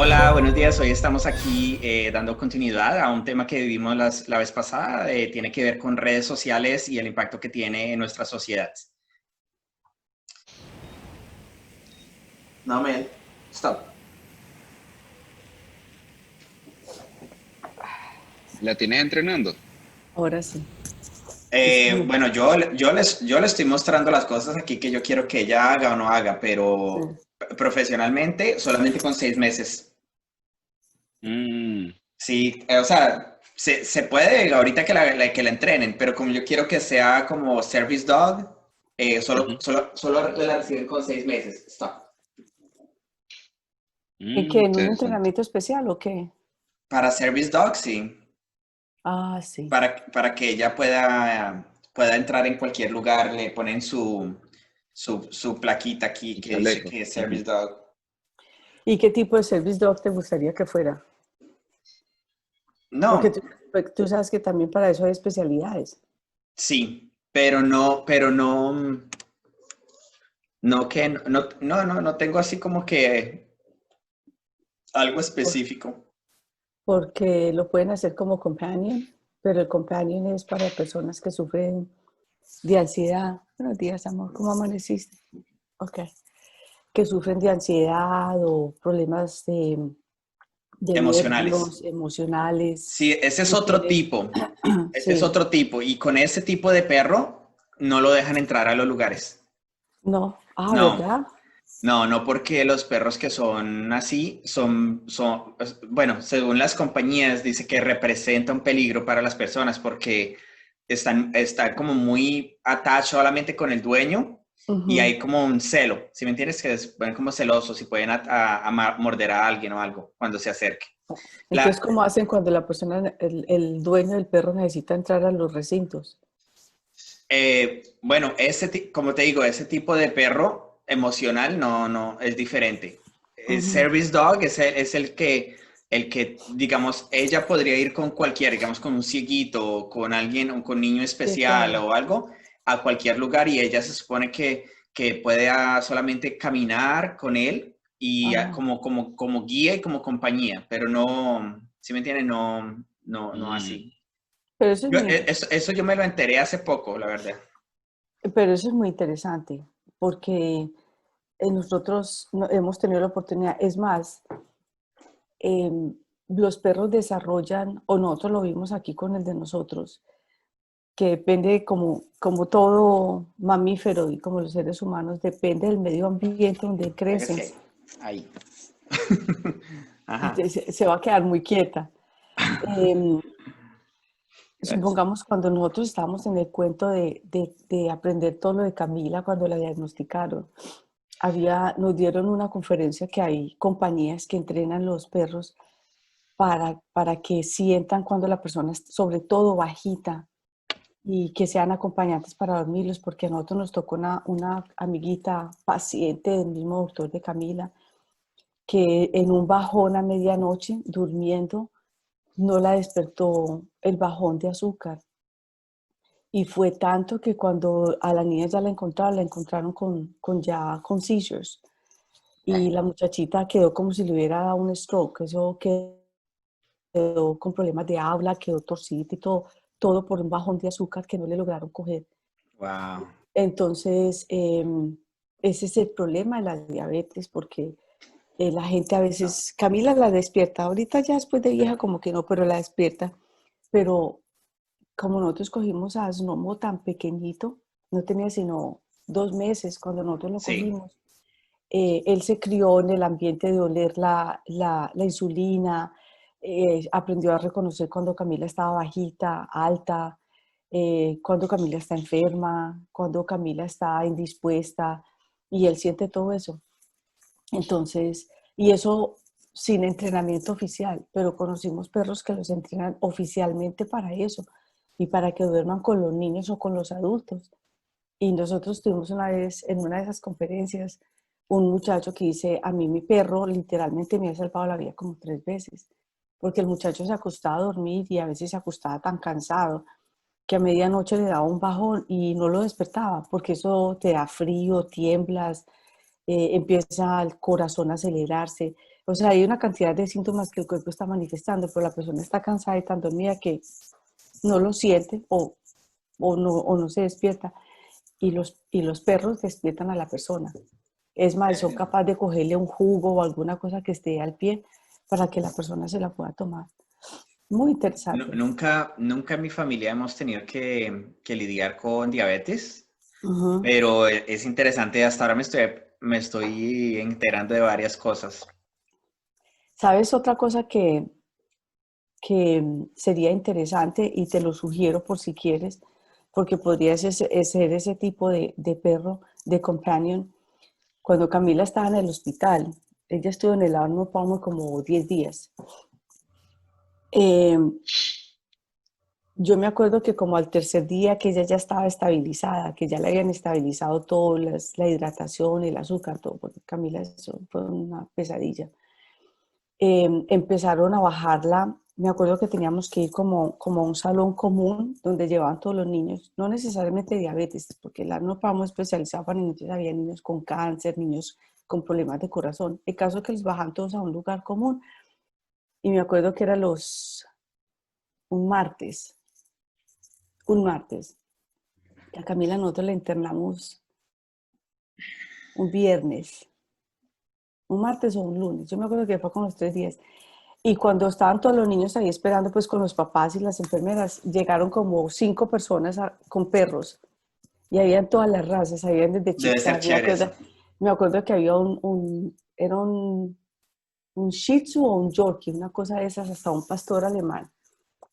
Hola, buenos días. Hoy estamos aquí dando continuidad a un tema que vivimos la vez pasada. Tiene que ver con redes sociales y el impacto que tiene en nuestra sociedad. No, man. Stop. ¿La tienes entrenando? Ahora sí. Es que Bueno, yo le estoy mostrando las cosas aquí que yo quiero que ella haga o no haga, pero sí. profesionalmente solamente con 6 meses. Mm, Sí, o sea, se puede ahorita que la entrenen, pero como yo quiero que sea como service dog, ujú, solo la reciben con 6 meses. Stop. ¿Y qué? ¿En un interesante. entrenamiento especial o qué? Para service dog, sí. Ah, sí. Para que ella pueda entrar en cualquier lugar, le ponen su plaquita aquí El que dice chaleco. que es Ujú. service dog. ¿Y qué tipo de service dog te gustaría que fuera? No, Porque tú sabes que también para eso hay especialidades. sí, pero no tengo así como que algo Por- específico. Porque lo pueden hacer como companion, pero el companion es para personas que sufren de ansiedad. Buenos días, amor. ¿Cómo amaneciste? Ok. Que sufren de ansiedad o problemas de Emocionales. nervios, emocionales. Sí, ese es Y otro tienes, tipo. Ese es sí, otro tipo. Y con ese tipo de perro no lo dejan entrar a los lugares. no. Ah, No, ¿verdad? no porque los perros que son así bueno, según las compañías, dice que representa un peligro para las personas porque están como muy atados solamente con el dueño y Ujú. hay como un celo, ¿sí me entiendes? Que se ponen como celosos y pueden morder a alguien o algo cuando se acerque. Entonces, La, ¿cómo hacen cuando la persona, el dueño del perro necesita entrar a los recintos? bueno, como te digo, ese tipo de perro emocional no, es diferente. El Ujú. service dog es el que, digamos, ella podría ir con cualquiera, digamos, con un cieguito, o con alguien, o con niño Sí, especial claro. o algo, a cualquier lugar y ella se supone que puede solamente caminar con él y Ajá. como guía y como compañía, pero no, ¿sí me entienden? No Mm, así. Pero eso es muy, Eso yo me lo enteré hace poco, la verdad. pero eso es muy interesante, porque nosotros hemos tenido la oportunidad, es más, los perros desarrollan, o nosotros lo vimos aquí con el de nosotros, que depende como todo mamífero y como los seres humanos, depende del medio ambiente donde crecen. Pégase ahí. Ajá. Entonces, se va a quedar muy quieta. Em, Gracias. Supongamos cuando nosotros estábamos en el cuento de aprender todo lo de Camila, cuando la diagnosticaron, nos dieron una conferencia que hay compañías que entrenan los perros para que sientan cuando la persona es sobre todo bajita y que sean acompañantes para dormirlos, porque a nosotros nos tocó una amiguita paciente del mismo doctor de Camila, que en un bajón a medianoche, durmiendo, no la despertó el bajón de azúcar. Y fue tanto que cuando a la niña ya la encontraron con seizures. Y la muchachita quedó como si le hubiera dado un stroke. Eso quedó con problemas de habla, quedó torcida y todo por un bajón de azúcar que no le lograron coger. Wow. Entonces, ese es el problema de la diabetes, porque la gente a No. veces, Camila la despierta, ahorita ya después de vieja como que no, pero la despierta. Pero como nosotros cogimos a Snomo tan pequeñito, no tenía sino 2 meses cuando nosotros lo Sí. cogimos, él se crió en el ambiente de oler la insulina, aprendió a reconocer cuando Camila estaba bajita, alta, cuando Camila está enferma, cuando Camila está indispuesta, y él siente todo eso. Entonces, y eso sin entrenamiento oficial, pero conocimos perros que los entrenan oficialmente para eso y para que duerman con los niños o con los adultos. Y nosotros tuvimos una vez en una de esas conferencias un muchacho que dice, a mí mi perro literalmente me ha salvado la vida como 3 veces, porque el muchacho se acostaba a dormir y a veces se acostaba tan cansado que a medianoche le daba un bajón y no lo despertaba, porque eso te da frío, tiemblas, empieza el corazón a acelerarse, O sea, hay una cantidad de síntomas que el cuerpo está manifestando, pero la persona está cansada y tan dormida que no lo siente o no se despierta. Y los perros despiertan a la persona. Es más, son capaces de cogerle un jugo o alguna cosa que esté al pie para que la persona se la pueda tomar. Muy interesante. Nunca en mi familia hemos tenido que lidiar con diabetes, Ujú. pero es interesante. Hasta ahora me estoy enterando de varias cosas. ¿Sabes otra cosa que sería interesante y te lo sugiero por si quieres? Porque podrías ser ese tipo de perro, de companion. Cuando Camila estaba en el hospital, ella estuvo en el Arnold Palmer como 10 días. Eh, yo me acuerdo que como al tercer día que ella ya estaba estabilizada, que ya le habían estabilizado todo, la hidratación, el azúcar, todo, porque Camila eso fue una pesadilla. Empezaron a bajarla. Me acuerdo que teníamos que ir como a un salón común donde llevaban todos los niños, no necesariamente diabetes, porque el Arnold Palmer especializado para niños, había niños con cáncer, niños con problemas de corazón. El caso es que los bajan todos a un lugar común y me acuerdo que era un martes, un martes. A Camila nosotros la internamos un viernes, un martes o un lunes. Yo me acuerdo que fue con los 3 días. Y cuando estaban todos los niños ahí esperando, pues con los papás y las enfermeras, llegaron como 5 personas con perros. Y habían todas las razas, habían desde Debe ser chiquitas. chévere eso. Me acuerdo que había era un Shih Tzu o un Yorkie, una cosa de esas, hasta un pastor alemán.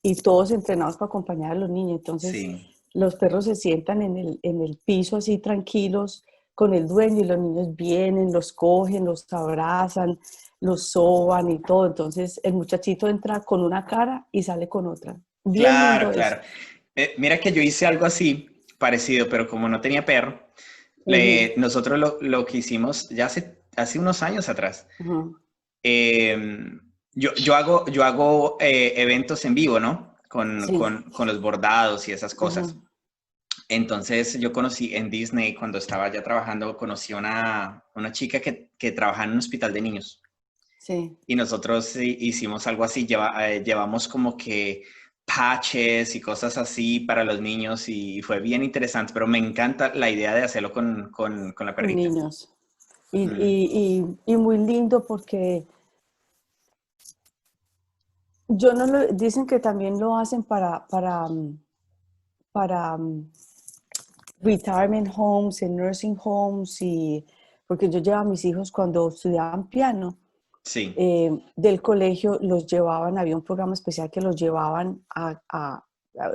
Y todos entrenados para acompañar a los niños. Entonces, Sí. los perros se sientan en el piso así tranquilos con el dueño y los niños vienen, los cogen, los abrazan, los soban y todo. Entonces, el muchachito entra con una cara y sale con otra. Bien Claro, lindo eso. claro. Mira que yo hice algo así, parecido, pero como no tenía perro, Ujú, nosotros lo que hicimos ya hace unos años atrás. ujú, eh, yo hago eventos en vivo, ¿no? sí. Con los bordados y esas cosas. Ujú, Entonces yo conocí en Disney, cuando estaba ya trabajando, conocí una chica que trabaja en un hospital de niños. sí. Y nosotros hicimos algo así, llevamos como que patches y cosas así para los niños y fue bien interesante, pero me encanta la idea de hacerlo con la Con perrita. niños. Y, Mm, y muy lindo porque yo no lo, dicen que también lo hacen para retirement homes, en nursing homes, y porque yo llevaba a mis hijos cuando estudiaban piano, sí, del colegio los llevaban, había un programa especial que los llevaban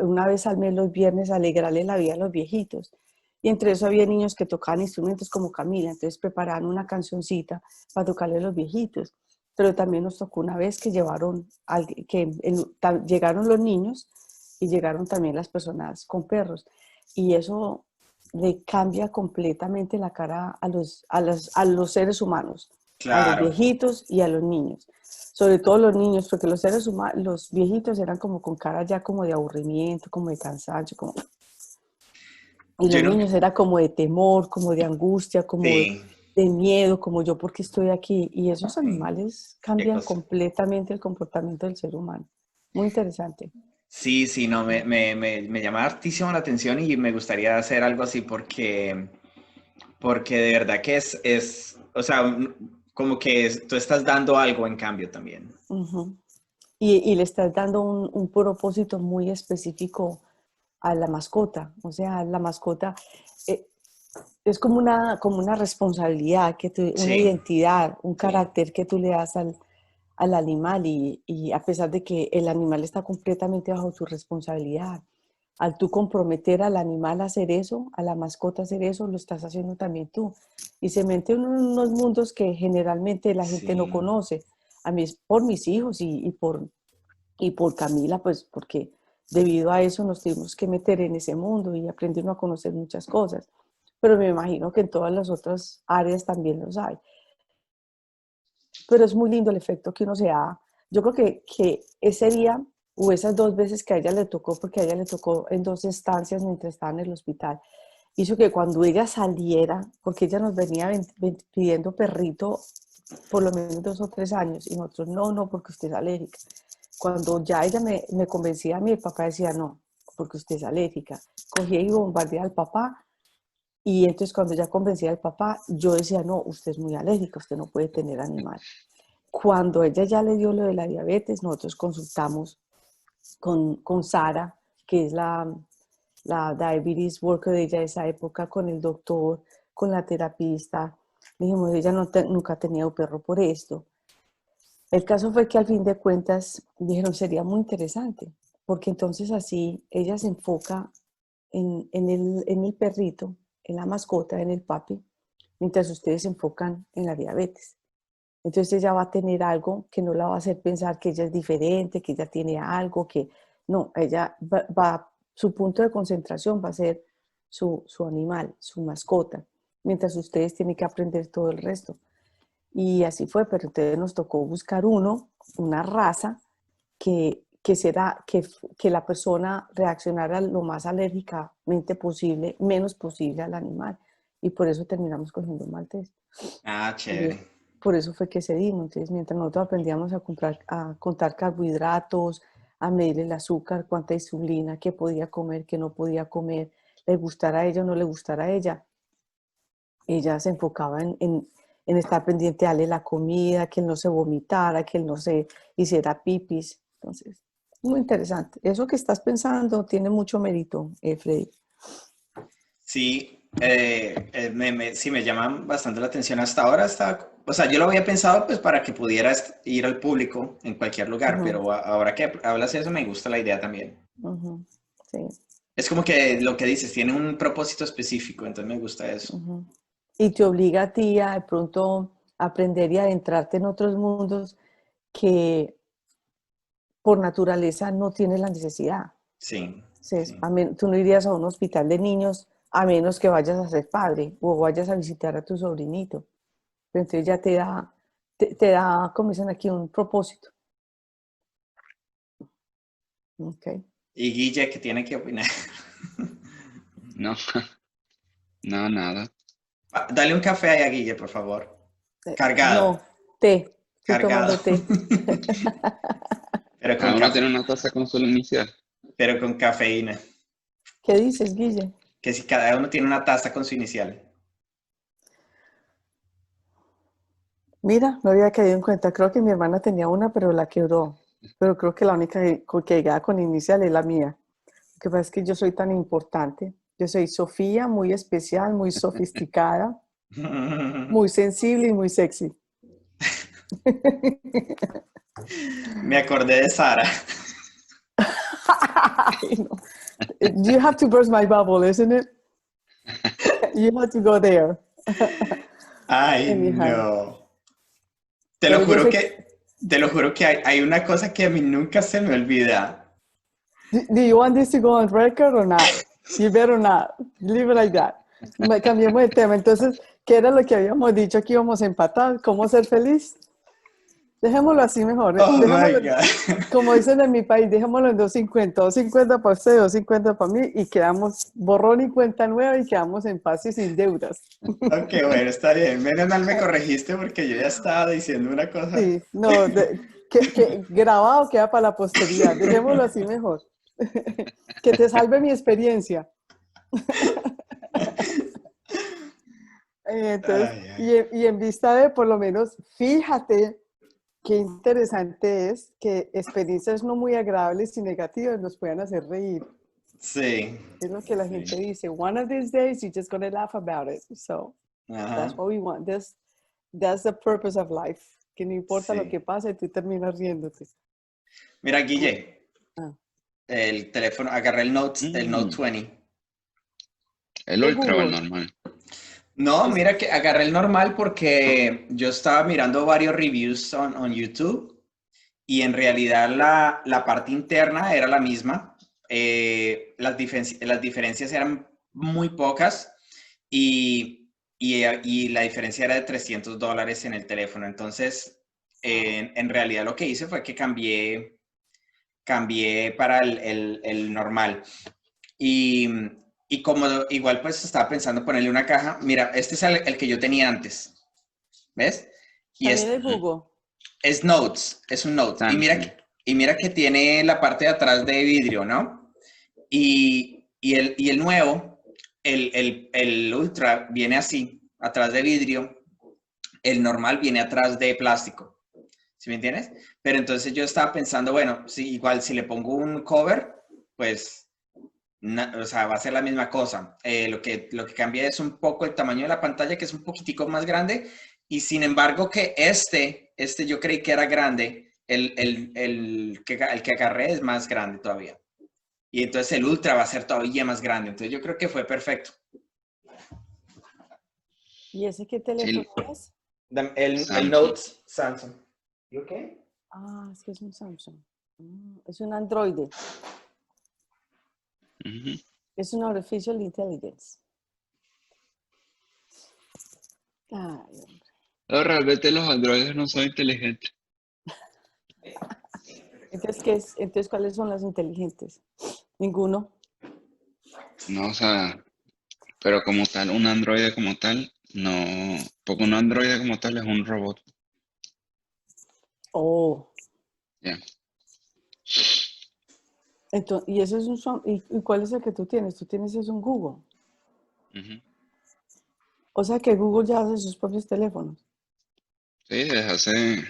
una vez al mes los viernes a alegrarle la vida a los viejitos. Y entre eso había niños que tocaban instrumentos como Camila, entonces preparaban una cancioncita para tocarle a los viejitos. Pero también nos tocó una vez que llegaron los niños y llegaron también las personas con perros. Y eso le cambia completamente la cara a los seres humanos, a los claro. viejitos y a los niños. Sobre todo los niños, porque los seres humanos, los viejitos eran como con cara ya como de aburrimiento, como de cansancio, y Yo los nunca, niños era como de temor, como de angustia, como sí, de miedo, como yo porque estoy aquí. Y esos sí, animales qué cambian cosa. completamente el comportamiento del ser humano. Muy interesante. Sí, sí, no, me llama hartísimo la atención y me gustaría hacer algo así porque de verdad que o sea, como que tú estás dando algo en cambio también. Ujú. Y le estás dando un propósito muy específico a la mascota. O sea, la mascota eh, es como una responsabilidad, una Sí, identidad, un sí, carácter que tú le das al animal y a pesar de que el animal está completamente bajo tu responsabilidad, al tú comprometer al animal a hacer eso, a la mascota a hacer eso, lo estás haciendo también tú. Y se mete en unos mundos que generalmente la gente no sí, conoce. A mí es por mis hijos y por Camila, pues porque debido a eso nos tuvimos que meter en ese mundo y aprendimos a conocer muchas cosas. Pero me imagino que en todas las otras áreas también los hay. Pero es muy lindo el efecto que uno se da. Yo creo que ese día o esas 2 veces que a ella le tocó, porque a ella le tocó en 2 estancias mientras estaba en el hospital, hizo que cuando ella saliera, porque ella nos venía pidiendo perrito por lo menos 2 o 3 años. Y nosotros, no, porque usted es alérgica. Cuando ya ella me convencía a mí, el papá decía, no, porque usted es alérgica. Cogía y bombardeaba al papá. Y entonces cuando ya convencía al papá, yo decía, no, usted es muy alérgica, usted no puede tener animal. Cuando ella ya le dio lo de la diabetes, nosotros consultamos con Sara, que es la diabetes worker de ella de esa época, con el doctor, con la terapista. Dijimos, ella nunca ha tenido perro por esto. El caso fue que al fin de cuentas dijeron, sería muy interesante, porque entonces así ella se enfoca en el perrito, en la mascota, en el papi, mientras ustedes se enfocan en la diabetes. Entonces ella va a tener algo que no la va a hacer pensar que ella es diferente, que ella tiene algo, que no, ella su punto de concentración va a ser su animal, su mascota, mientras ustedes tienen que aprender todo el resto. Y así fue, pero entonces nos tocó buscar una raza que la persona reaccionara lo más alérgicamente posible, menos posible al animal. Y por eso terminamos cogiendo maltés. Ah, chévere. Por eso fue que cedimos. Entonces, mientras nosotros aprendíamos a contar carbohidratos, a medir el azúcar, cuánta insulina, qué podía comer, qué no podía comer, le gustara a ella o no le gustara a ella se enfocaba en estar pendiente de darle la comida, que él no se vomitara, que él no se hiciera pipis. Entonces, muy interesante. Eso que estás pensando tiene mucho mérito, Freddy. Sí, sí me llaman bastante la atención hasta ahora. O sea, yo lo había pensado pues para que pudieras ir al público en cualquier lugar, pero ahora que hablas de eso me gusta la idea también. Sí. Es como que lo que dices, tiene un propósito específico, entonces me gusta eso. Y te obliga a ti a de pronto aprender y adentrarte en otros mundos que por naturaleza no tienes la necesidad. Sí. Sí. Tú no irías a un hospital de niños a menos que vayas a ser padre o vayas a visitar a tu sobrinito. Pero entonces ya te da, como dicen aquí, un propósito. Okay. ¿Y Guille qué tiene que opinar? No, no, nada. Dale un café ahí a Guille, por favor. Cargado. No, té. Estoy Cargado. tomando té. Pero con Cada uno tiene una taza con su inicial. pero con cafeína. ¿Qué dices, Guille? Que si cada uno tiene una taza con su inicial. Mira, no había caído en cuenta. Creo que mi hermana tenía una, pero la quebró. Pero creo que la única que llegaba con inicial es la mía. Lo que pasa es que yo soy tan importante. Yo soy Sofía, muy especial, muy sofisticada, muy sensible y muy sexy. Me acordé de Sara. No. You have to burst my bubble, isn't it? You have to go there. Ay, Anyhow. no. Te lo Pero yo juro sé que hay una cosa que a mí nunca se me olvida. Do you want this to go on record or not? You better not. Leave it like that. Cambiemos de tema. Entonces, ¿qué era lo que habíamos dicho que íbamos a empatar? ¿Cómo ser feliz? Dejémoslo así mejor. Oh my Dejémoslo, God. como dicen en mi país, dejémoslo en 250. 250 para usted, 250 para mí y quedamos borrón y cuenta nueva y quedamos en paz y sin deudas. Ok, bueno, está bien. Menos mal me corregiste porque yo ya estaba diciendo una cosa. Sí, no, que grabado queda para la posteridad. Dejémoslo así mejor. Que te salve mi experiencia. Entonces, Ay, ay. y en vista de, por lo menos, fíjate qué interesante es que experiencias no muy agradables y negativas nos puedan hacer reír. Sí. Es lo que la Sí. gente dice. One of these days, you're just going to laugh about it. So, that's Ajá. what we want. That's the purpose of life. Que no importa lo Sí. que pase, tú terminas riéndote. Mira, Guille, Ah. el teléfono, agarré el Note 20. ¿El ¿De Ultra o el Google? normal? No, mira que agarré el normal porque yo estaba mirando varios reviews on YouTube y en realidad la parte interna era la misma. Las diferencias eran muy pocas y la diferencia era de $300 en el teléfono. Entonces, en realidad lo que hice fue que cambié para el normal. Y como igual pues estaba pensando ponerle una caja, mira, este es el que yo tenía antes, ¿ves? Y También el Google. es Notes, es un Note. Samsung. Y mira que tiene la parte de atrás de vidrio, ¿no? Y el nuevo, el Ultra, viene así, atrás de vidrio. El normal viene atrás de plástico. ¿Sí me entiendes? Pero entonces yo estaba pensando, bueno, sí, igual si le pongo un cover, pues, o sea, va a ser la misma cosa. Lo que cambia es un poco el tamaño de la pantalla, que es un poquitico más grande, y sin embargo que este yo creí que era grande, el que agarré es más grande todavía. Y entonces el Ultra va a ser todavía más grande. Entonces yo creo que fue perfecto. ¿Y ese qué teléfono Sí, es? El Samsung. Note Samsung. ¿Y ok? Ah, es que es un Samsung. Es un Android. Ujú. Es un Artificial Intelligence. Ay, No, realmente los androides no son inteligentes. entonces, ¿qué es? Entonces, ¿cuáles son las inteligentes? Ninguno. No, o sea, pero como tal, un androide como tal, no, porque un androide como tal es un robot. Oh, Ya. entonces, y ese es ¿y cuál es el que tú tienes? Tú tienes es un Google. Ujú. O sea que Google ya hace sus propios teléfonos. Sí, desde hace,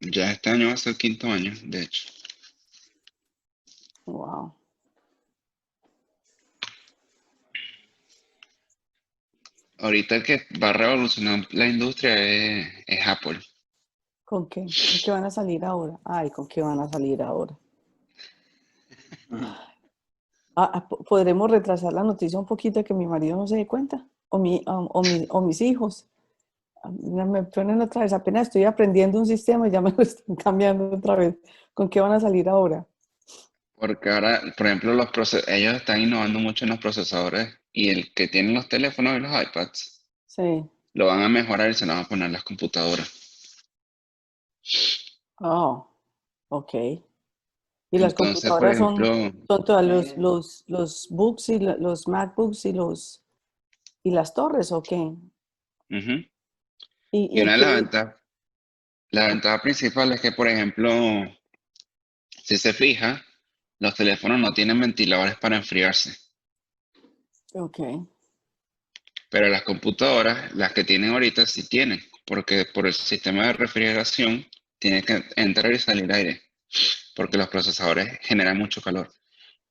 ya este año va a ser el quinto año, de hecho. Wow. Ahorita el que va a revolucionar la industria es Apple. ¿Con qué? ¿Con qué van a salir ahora? Ay, ¿con qué van a salir ahora? ¿Podremos retrasar la noticia un poquito que mi marido no se dé cuenta? O mis hijos. Ya me ponen otra vez, apenas estoy aprendiendo un sistema y ya me lo están cambiando otra vez. ¿Con qué van a salir ahora? Porque ahora, por ejemplo, ellos están innovando mucho en los procesadores y el que tiene los teléfonos y los iPads Sí. lo van a mejorar y se lo van a poner en las computadoras. Oh, ok. Y las Entonces, por computadoras ejemplo, son todas los books y los MacBooks y las torres, ¿o qué? ujú. ¿Y Y en una de qué? la ventaja principal es que, por ejemplo, si se fija, los teléfonos no tienen ventiladores para enfriarse, Ok, pero las computadoras, las que tienen ahorita, sí tienen, porque por el sistema de refrigeración tiene que entrar y salir aire, porque los procesadores generan mucho calor.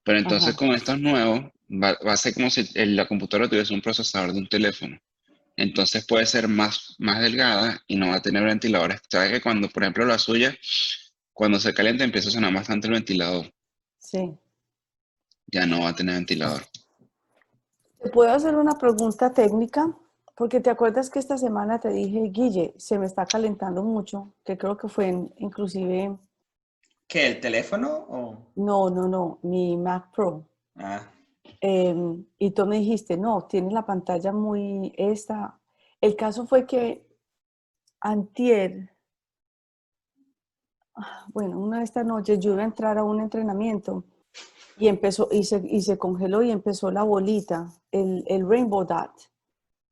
Pero entonces ajá. con estos nuevos, va a ser como si la computadora tuviese un procesador de un teléfono. Entonces puede ser más delgada y no va a tener ventiladores. ¿Sabes que cuando, por ejemplo, la suya, cuando se calienta empieza a sonar bastante el ventilador? Sí. Ya no va a tener ventilador. ¿Te puedo hacer una pregunta técnica? Porque te acuerdas que esta semana te dije, Guille, se me está calentando mucho, que creo que fue inclusive, ¿Qué? ¿El teléfono? O... no, mi Mac Pro. Ah, Y tú me dijiste, no, tiene la pantalla muy esta. El caso fue que antier, bueno, una de estas noches yo iba a entrar a un entrenamiento y empezó, y se congeló y empezó la bolita, el Rainbow Dot,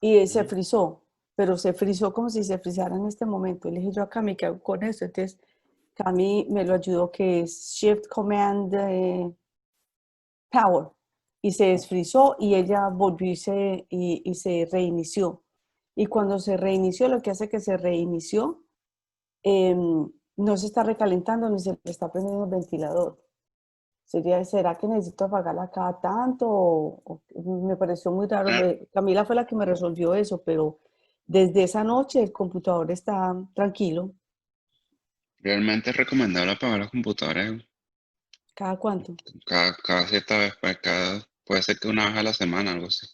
y se ujú. frizó, pero se frizó como si se frizara en este momento. Y le dije yo a Cami, ¿qué hago con eso? Entonces, Cami me lo ayudó, que es Shift Command Power, y se desfrizó y ella volvió y se reinició. Y cuando se reinició, lo que hace que se reinició, no se está recalentando ni se le está prendiendo el ventilador. ¿Será que necesito apagarla cada tanto? Me pareció muy raro. Bueno, Camila fue la que me resolvió eso, pero desde esa noche el computador está tranquilo. realmente es recomendable apagar los computadores ¿Cada cuánto? cada cierta vez, puede ser que una vez a la semana, algo así.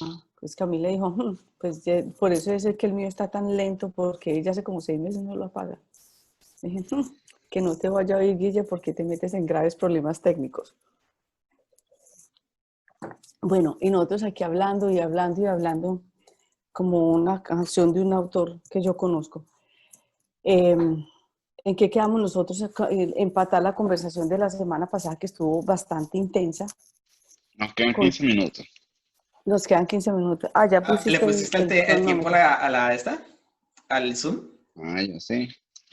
Ah, pues Camila dijo, pues por eso es que el mío está tan lento, porque ella hace como 6 meses no lo apaga. Dije, que no te vaya a oír, Guille, porque te metes en graves problemas técnicos. Bueno, y nosotros aquí hablando y hablando y hablando, como una canción de un autor que yo conozco. Eh, ¿En qué quedamos nosotros? Empatar la conversación de la semana pasada, que estuvo bastante intensa. Nos quedan Con, 15 minutos. nos quedan 15 minutos. Ah, ya ¿Le pusiste pusiste el el tiempo cronómetro. a la esta? ¿Al Zoom? Ah, yo sé.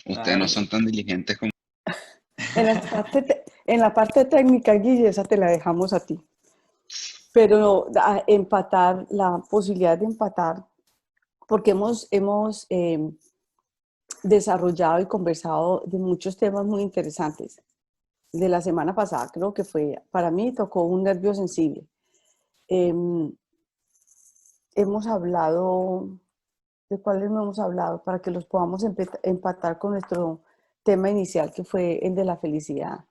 Ustedes Ah, no son tan diligentes como... En la parte técnica, Guille, esa te la dejamos a ti. Pero empatar, la posibilidad de empatar, porque hemos desarrollado y conversado de muchos temas muy interesantes. De la semana pasada, creo que fue, para mí tocó un nervio sensible. Eh, hemos hablado, ¿de cuáles no hemos hablado? Para que los podamos empatar con nuestro tema inicial, que fue el de la felicidad.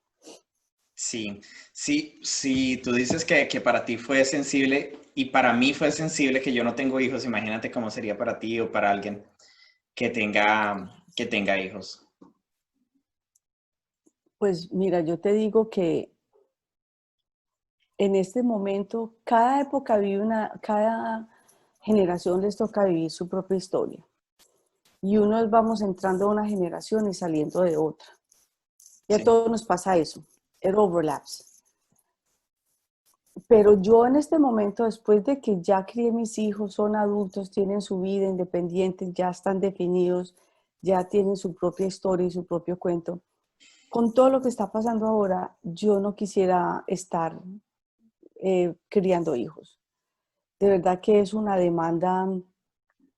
sí, sí, sí, tú dices que para ti fue sensible y para mí fue sensible que yo no tengo hijos. Imagínate cómo sería para ti o para alguien que tenga hijos. Pues mira, yo te digo que en este momento, cada época vive cada generación les toca vivir su propia historia. Y unos vamos entrando a una generación y saliendo de otra. Y a Sí. todos nos pasa eso, el overlaps. Pero yo en este momento, después de que ya crié mis hijos, son adultos, tienen su vida independiente, ya están definidos, ya tienen su propia historia y su propio cuento, con todo lo que está pasando ahora, yo no quisiera estar criando hijos. De verdad que es una demanda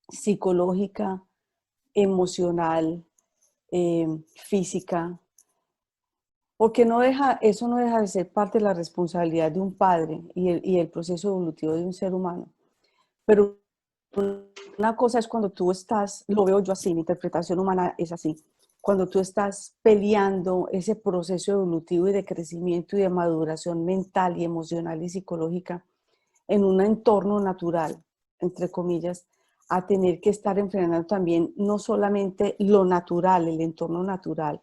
psicológica, emocional, física, porque eso no deja de ser parte de la responsabilidad de un padre y el proceso evolutivo de un ser humano. Pero una cosa es cuando tú estás, lo veo yo así, mi interpretación humana es así, cuando tú estás peleando ese proceso evolutivo y de crecimiento y de maduración mental y emocional y psicológica en un entorno natural, entre comillas, a tener que estar enfrentando también no solamente lo natural, el entorno natural,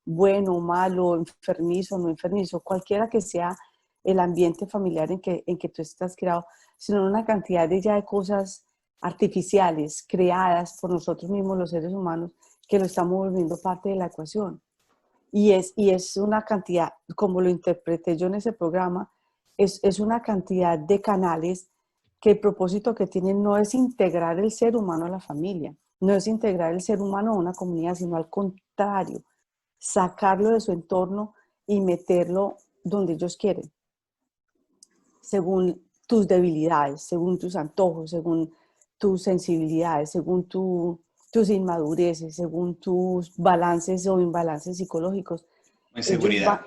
bueno, malo, enfermizo, no enfermizo, cualquiera que sea el ambiente familiar en que tú estás criado, sino una cantidad de ya de cosas artificiales creadas por nosotros mismos, los seres humanos, que lo estamos volviendo parte de la ecuación. Y es una cantidad, como lo interpreté yo en ese programa, es una cantidad de canales que el propósito que tienen no es integrar el ser humano a la familia, no es integrar el ser humano a una comunidad, sino al contrario, sacarlo de su entorno y meterlo donde ellos quieren, según tus debilidades, según tus antojos, según tus sensibilidades, según tus inmadureces, según tus balances o imbalances psicológicos. Ellos van, Inseguridad.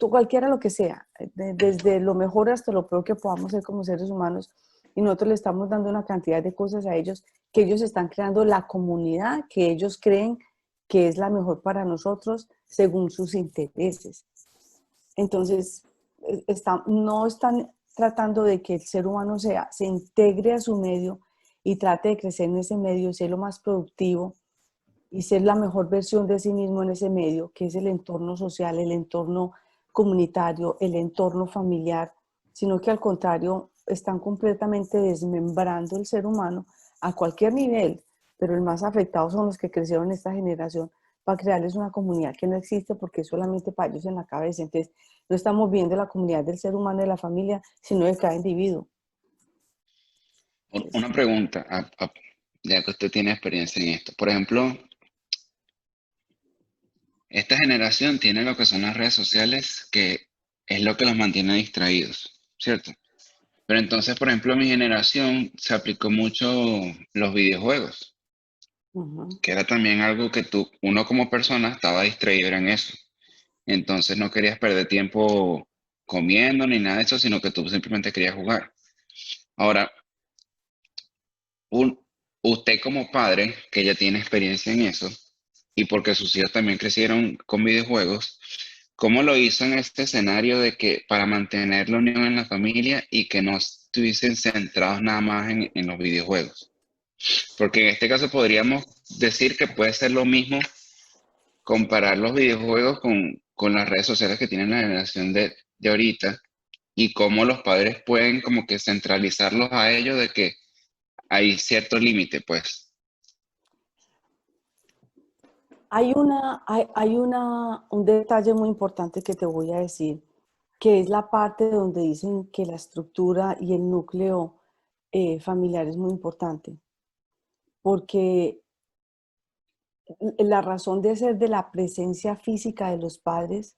cualquiera lo que sea, desde lo mejor hasta lo peor que podamos ser como seres humanos, y nosotros le estamos dando una cantidad de cosas a ellos, que ellos están creando la comunidad que ellos creen que es la mejor para nosotros según sus intereses. Entonces, no están tratando de que el ser humano se integre a su medio y trate de crecer en ese medio y ser lo más productivo y ser la mejor versión de sí mismo en ese medio, que es el entorno social, el entorno comunitario, el entorno familiar, sino que al contrario están completamente desmembrando el ser humano a cualquier nivel, pero el más afectado son los que crecieron en esta generación para crearles una comunidad que no existe porque es solamente para ellos en la cabeza. Entonces, no estamos viendo la comunidad del ser humano, de la familia, sino de cada individuo. Una Entonces, pregunta, ya que usted tiene experiencia en esto. Por ejemplo, esta generación tiene lo que son las redes sociales, que es lo que los mantiene distraídos, ¿cierto? Pero entonces, por ejemplo, mi generación se aplicó mucho los videojuegos, uh-huh. que era también algo que uno como persona estaba distraído en eso. Entonces no querías perder tiempo comiendo ni nada de eso, sino que tú simplemente querías jugar. Ahora, usted como padre, que ya tiene experiencia en eso, y porque sus hijos también crecieron con videojuegos, ¿cómo lo hizo en este escenario de que para mantener la unión en la familia y que no estuviesen centrados nada más en los videojuegos? Porque en este caso podríamos decir que puede ser lo mismo comparar los videojuegos con las redes sociales que tienen la generación de ahorita y cómo los padres pueden como que centralizarlos a ellos de que hay cierto límite, pues. Un detalle muy importante que te voy a decir, que es la parte donde dicen que la estructura y el núcleo familiar es muy importante, porque la razón de ser de la presencia física de los padres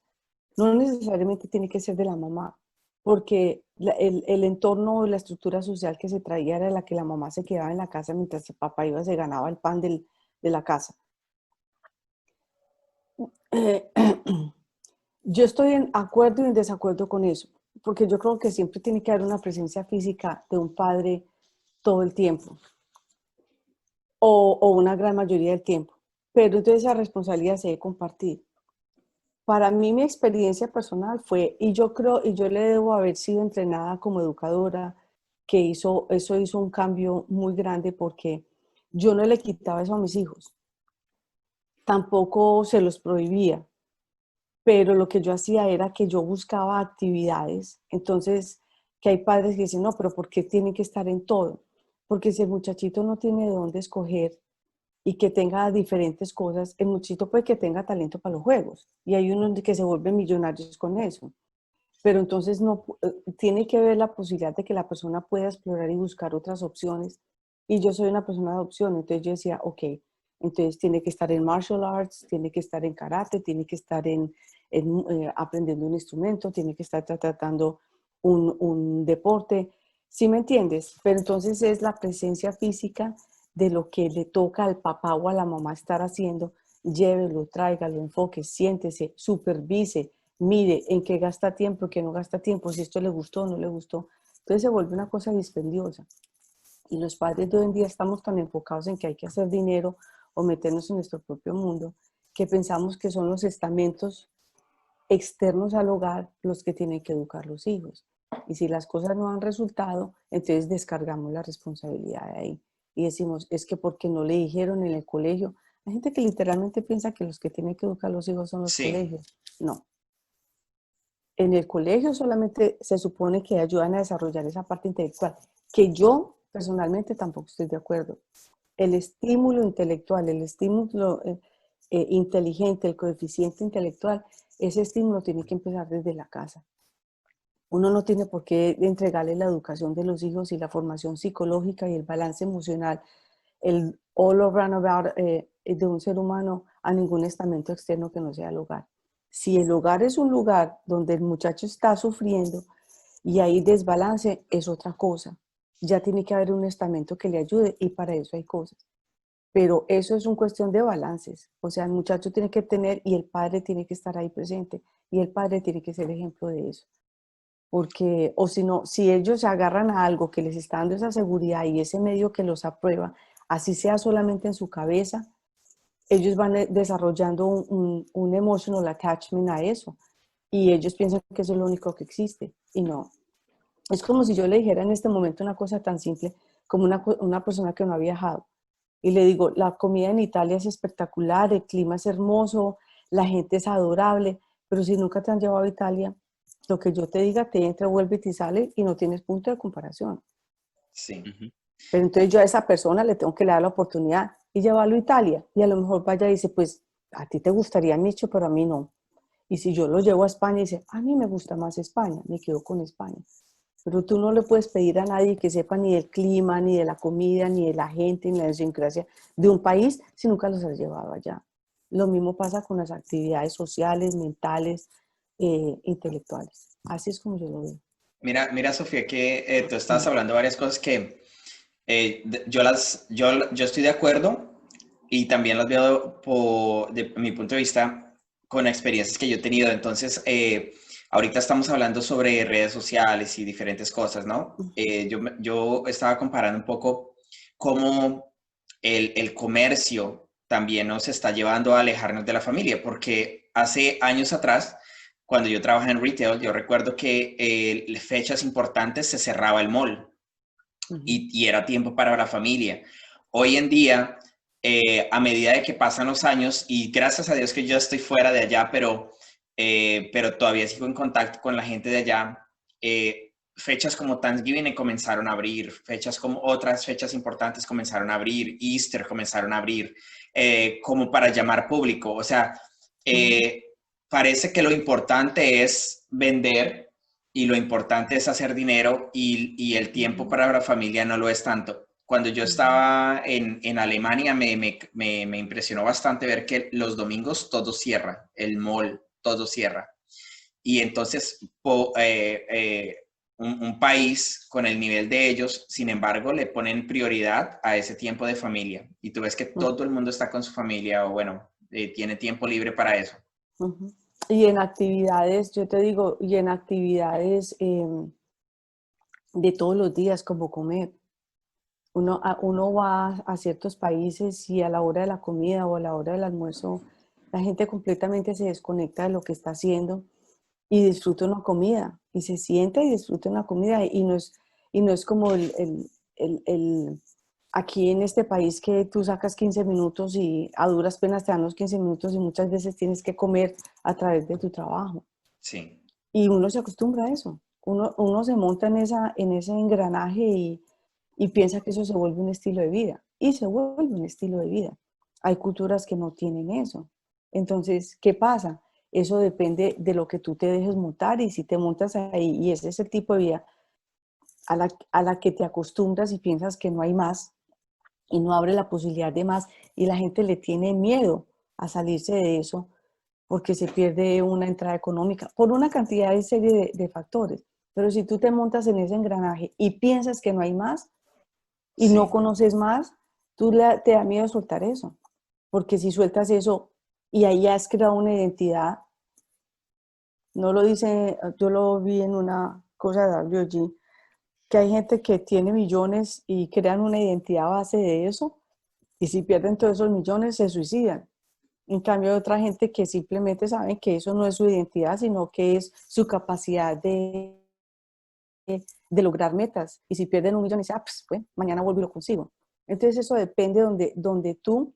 no necesariamente tiene que ser de la mamá, porque el entorno o la estructura social que se traía era la que la mamá se quedaba en la casa mientras el papá iba, se ganaba el pan de la casa. Eh, yo estoy en acuerdo y en desacuerdo con eso, porque yo creo que siempre tiene que haber una presencia física de un padre todo el tiempo, o una gran mayoría del tiempo, pero entonces esa responsabilidad se debe compartir. Para mí mi experiencia personal fue, y yo creo, y yo le debo haber sido entrenada como educadora, que eso hizo un cambio muy grande porque yo no le quitaba eso a mis hijos, tampoco se los prohibía, pero lo que yo hacía era que yo buscaba actividades. Entonces, que hay padres que dicen, no, pero ¿por qué tiene que estar en todo? Porque si el muchachito no tiene de dónde escoger y que tenga diferentes cosas, el muchachito puede que tenga talento para los juegos y hay unos que se vuelven millonarios con eso. Pero entonces no tiene que ver la posibilidad de que la persona pueda explorar y buscar otras opciones. Y yo soy una persona de opción, entonces yo decía, ok, entonces tiene que estar en martial arts, tiene que estar en karate, tiene que estar aprendiendo un instrumento, tiene que estar tratando un deporte, ¿sí me entiendes? Pero entonces es la presencia física de lo que le toca al papá o a la mamá estar haciendo, llévelo, tráigalo, enfoque, siéntese, supervise, mire en qué gasta tiempo, en qué no gasta tiempo, si esto le gustó o no le gustó. Entonces se vuelve una cosa dispendiosa. Y los padres de hoy en día estamos tan enfocados en que hay que hacer dinero o meternos en nuestro propio mundo, que pensamos que son los estamentos externos al hogar los que tienen que educar los hijos. Y si las cosas no han resultado, entonces descargamos la responsabilidad de ahí. Y decimos, es que porque no le dijeron en el colegio. Hay gente que literalmente piensa que los que tienen que educar a los hijos son los Sí. colegios. No, en el colegio solamente se supone que ayudan a desarrollar esa parte intelectual, que yo personalmente tampoco estoy de acuerdo. El estímulo intelectual, el estímulo inteligente, el coeficiente intelectual, ese estímulo tiene que empezar desde la casa. Uno no tiene por qué entregarle la educación de los hijos y la formación psicológica y el balance emocional, el all around about de un ser humano a ningún estamento externo que no sea el hogar. Si el hogar es un lugar donde el muchacho está sufriendo y hay desbalance, es otra cosa. Ya tiene que haber un estamento que le ayude y para eso hay cosas. Pero eso es una cuestión de balances. O sea, el muchacho tiene que tener y el padre tiene que estar ahí presente y el padre tiene que ser ejemplo de eso. Porque, o si no, si ellos se agarran a algo que les está dando esa seguridad y ese medio que los aprueba, así sea solamente en su cabeza, ellos van desarrollando un emotional attachment a eso. Y ellos piensan que eso es lo único que existe. Y no. Es como si yo le dijera en este momento una cosa tan simple como una persona que no ha viajado. Y le digo, la comida en Italia es espectacular, el clima es hermoso, la gente es adorable, pero si nunca te han llevado a Italia, lo que yo te diga te entra, vuelve y te sale y no tienes punto de comparación. Sí. Ujú. Pero entonces yo a esa persona le tengo que dar la oportunidad y llevarlo a Italia. Y a lo mejor vaya y dice, pues a ti te gustaría mucho, pero a mí no. Y si yo lo llevo a España y dice, a mí me gusta más España, me quedo con España. Pero tú no le puedes pedir a nadie que sepa ni del clima, ni de la comida, ni de la gente, ni de la idiosincrasia de un país si nunca los has llevado allá. Lo mismo pasa con las actividades sociales, mentales, intelectuales. Así es como yo lo veo. Mira, Sofía, que tú estás hablando de varias cosas que yo estoy de acuerdo y también las veo de mi punto de vista con experiencias que yo he tenido. Entonces, ahorita estamos hablando sobre redes sociales y diferentes cosas, ¿no? Yo estaba comparando un poco cómo el comercio también nos está llevando a alejarnos de la familia, porque hace años atrás, cuando yo trabajaba en retail, yo recuerdo que fechas importantes se cerraba el mall y era tiempo para la familia. Hoy en día, a medida de que pasan los años, y gracias a Dios que yo estoy fuera de allá, pero todavía sigo en contacto con la gente de allá, fechas como Thanksgiving comenzaron a abrir, fechas como otras fechas importantes comenzaron a abrir, Easter comenzaron a abrir, como para llamar público. O sea, parece que lo importante es vender y lo importante es hacer dinero y el tiempo para la familia no lo es tanto. Cuando yo estaba en Alemania me impresionó bastante ver que los domingos todo cierra, el mall todo cierra. Y entonces un país con el nivel de ellos, sin embargo, le ponen prioridad a ese tiempo de familia. Y tú ves que todo el mundo está con su familia o bueno, tiene tiempo libre para eso. Ujú. Y en actividades, yo te digo, y en actividades de todos los días, como comer. Uno va a ciertos países y a la hora de la comida o a la hora del almuerzo, la gente completamente se desconecta de lo que está haciendo y disfruta una comida, y se sienta y disfruta una comida, y no es como aquí en este país que tú sacas 15 minutos y a duras penas te dan los 15 minutos y muchas veces tienes que comer a través de tu trabajo. Sí. Y uno se acostumbra a eso. Uno se monta en ese engranaje y piensa que eso se vuelve un estilo de vida. Y se vuelve un estilo de vida. Hay culturas que no tienen eso. Entonces, ¿qué pasa? Eso depende de lo que tú te dejes montar, y si te montas ahí y ese es el tipo de vida a la que te acostumbras y piensas que no hay más y no abre la posibilidad de más, y la gente le tiene miedo a salirse de eso porque se pierde una entrada económica por una cantidad de serie de factores. Pero si tú te montas en ese engranaje y piensas que no hay más y no Sí. conoces más, te da miedo soltar eso. Porque si sueltas eso y ahí has creado una identidad, no lo dice, yo lo vi en una cosa de WG, que hay gente que tiene millones y crean una identidad a base de eso, y si pierden todos esos millones se suicidan. En cambio, hay otra gente que simplemente sabe que eso no es su identidad, sino que es su capacidad de lograr metas. Y si pierden un millón, dice, pues, bueno, mañana vuelvo y lo consigo. Entonces, eso depende donde tú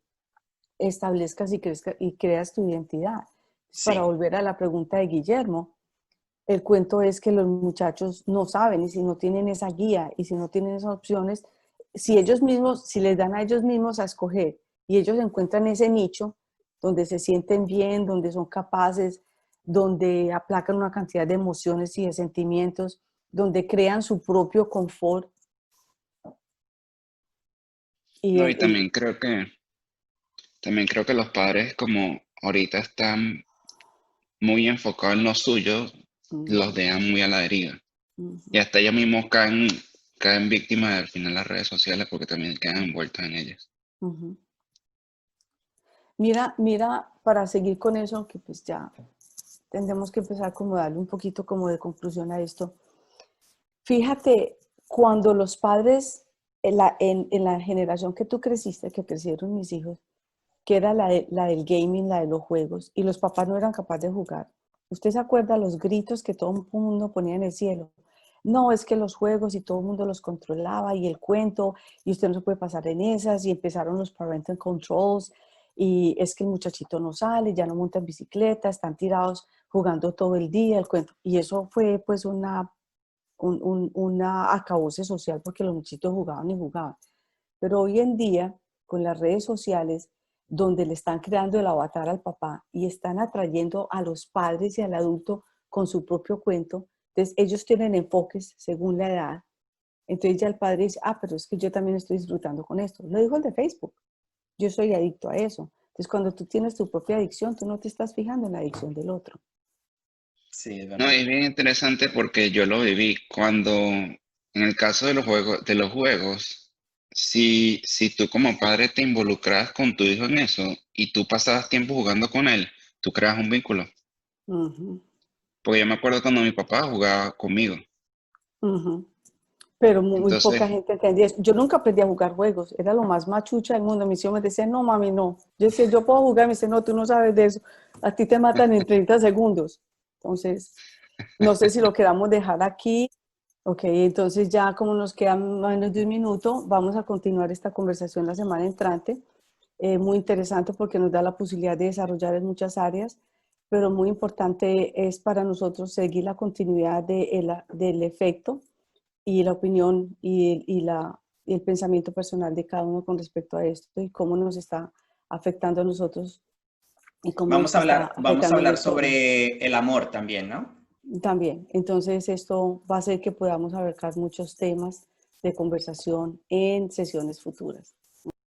establezcas y creas tu identidad. Para Sí. volver a la pregunta de Guillermo, el cuento es que los muchachos no saben, y si no tienen esa guía y si no tienen esas opciones, si ellos mismos, si les dan a ellos mismos a escoger y ellos encuentran ese nicho donde se sienten bien, donde son capaces, donde aplacan una cantidad de emociones y de sentimientos, donde crean su propio confort. Y, No, y y también creo que los padres como ahorita están muy enfocados en lo suyo, los uh, dejan muy a la deriva. Y uh, hasta ellos mismos caen víctimas al final las redes sociales porque también quedan envueltos en ellas. uh. Mira, para seguir con eso, que pues ya tendremos que empezar como darle un poquito como de conclusión a esto. Fíjate, cuando los padres, en la generación que tú creciste, que crecieron mis hijos, que era la del gaming, la de los juegos, y los papás no eran capaces de jugar. ¿Usted se acuerda los gritos que todo el mundo ponía en el cielo? No, es que los juegos y todo el mundo los controlaba, y el cuento, y usted no se puede pasar en esas, y empezaron los parental controls, y es que el muchachito no sale, ya no monta en bicicleta, están tirados jugando todo el día, el cuento. Y eso fue pues una acabose social, porque los muchachitos jugaban y jugaban. Pero hoy en día, con las redes sociales, donde le están creando el avatar al papá y están atrayendo a los padres y al adulto con su propio cuento, entonces ellos tienen enfoques según la edad. Entonces ya el padre dice, pero es que yo también estoy disfrutando con esto. Lo dijo el de Facebook, yo soy adicto a eso. Entonces cuando tú tienes tu propia adicción, tú no te estás fijando en la adicción del otro. Sí, es No, verdad. es bien interesante porque yo lo viví cuando, en el caso de los juegos, si tú como padre te involucras con tu hijo en eso y tú pasabas tiempo jugando con él, tú creas un vínculo. Ujú, Porque yo me acuerdo cuando mi papá jugaba conmigo. ujú. Pero muy Entonces, poca gente entendía eso. Yo nunca aprendí a jugar juegos, era lo más machucha del mundo. Mis hijos me decían, no, mami, no. Yo decía, yo puedo jugar, me dice, no, tú no sabes de eso. A ti te matan en 30 segundos. Entonces, no sé si lo queramos dejar aquí. Ok, entonces ya como nos quedan menos de un minuto, vamos a continuar esta conversación la semana entrante. Muy interesante porque nos da la posibilidad de desarrollar en muchas áreas, pero muy importante es para nosotros seguir la continuidad del efecto y la opinión y el pensamiento personal de cada uno con respecto a esto y cómo nos está afectando a nosotros y cómo es que está Vamos a afectando el hablar entorno sobre el amor también, ¿no? también. Entonces esto va a hacer que podamos abarcar muchos temas de conversación en sesiones futuras.